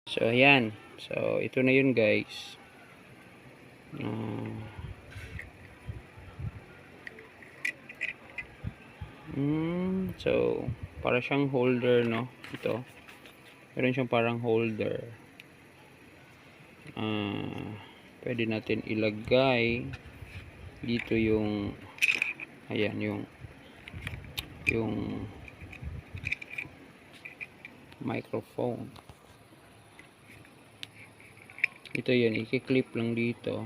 So ayan, so ito na yun guys. So para siyang holder, no, ito meron siyang parang holder. Pwede natin ilagay dito yung ayan, yung microphone. Ito yun, i-clip lang dito.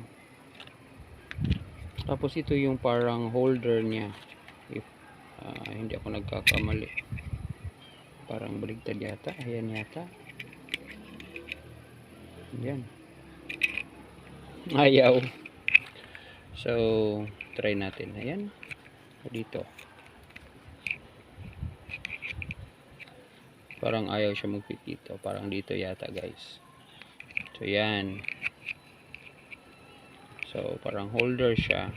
Tapos ito yung parang holder niya, if hindi ako nagkakamali. Parang baligtad yata, ayan yata. Ayan, ayaw. So try natin. Ayan, dito parang ayaw siya mag-fit dito, parang dito yata guys. So yan, so parang holder siya.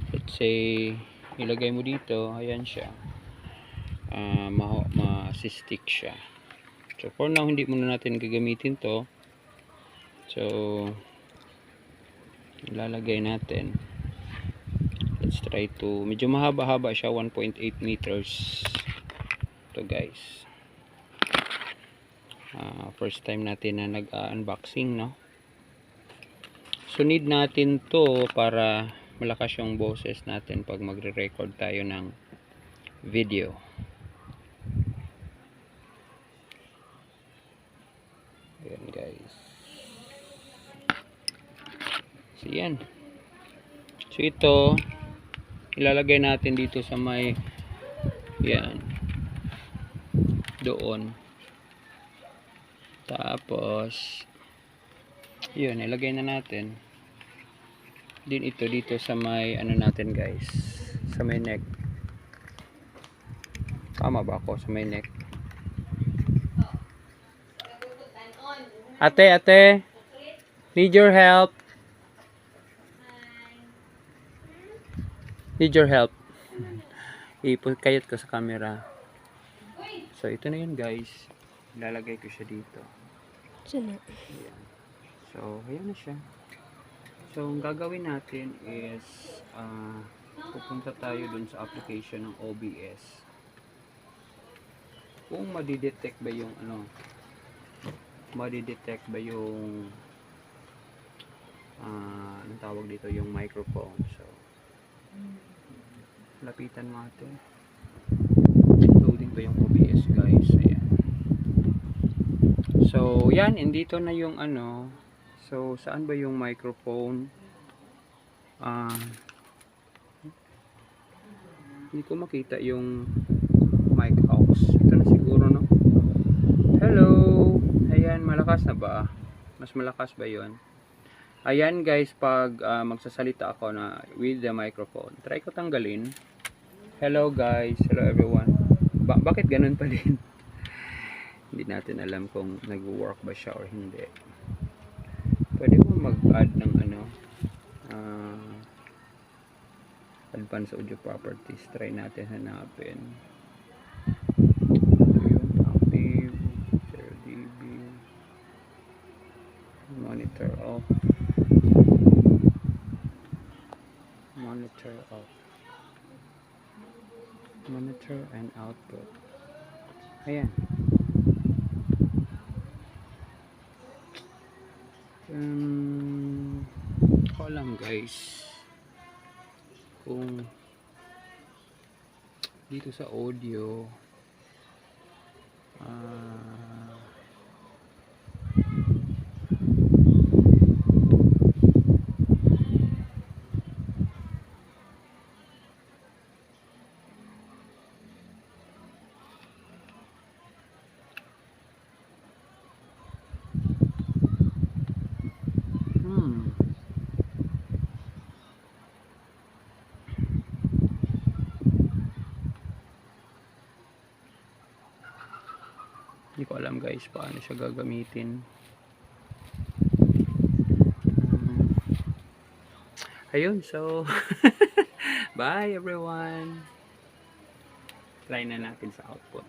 Let's say ilagay mo dito, ayan siya, ma-stick siya. So for now hindi muna natin gagamitin to. So ilalagay natin, let's try to, medyo mahaba-haba siya, 1.8 meters to guys. First time natin na nag-unboxing, no? So need natin to para malakas yung boses natin pag magre-record tayo ng video. Ayan guys. So yan. So ito ilalagay natin dito sa may, yan, doon. Tapos yun, ilagay na natin din ito dito sa may ano natin guys, sa may neck. Tama ba ako? Sa may neck. Ate, need your help. Need your help. Ipukayot ko sa camera. So ito na yun guys, ilalagay ko siya dito. Ayan. So ayan na siya. So ang gagawin natin is pupunta tayo dun sa application ng OBS. Kung madidetect ba yung anong tawag dito, yung microphone. So lapitan natin. Loading pa yung OBS guys. Ayan. So yan, indito na yung so saan ba yung microphone? Hindi ko makita yung mic aux. Ito na siguro, no? Hello. Ayan, malakas na ba? Mas malakas ba yon? Ayan guys, pag magsasalita ako na with the microphone, try ko tanggalin. Hello guys, hello everyone. Bakit ganun pa din? Hindi natin alam kung nag-work ba siya or hindi. Pwede mo mag-add ng advanced audio properties. Try natin hanapin. Active 0 dB, monitor off, monitor and output. Ayan. Ako alam guys kung dito sa audio hindi ko alam guys paano siya gagamitin. Ayun, so bye everyone. Try na natin sa output.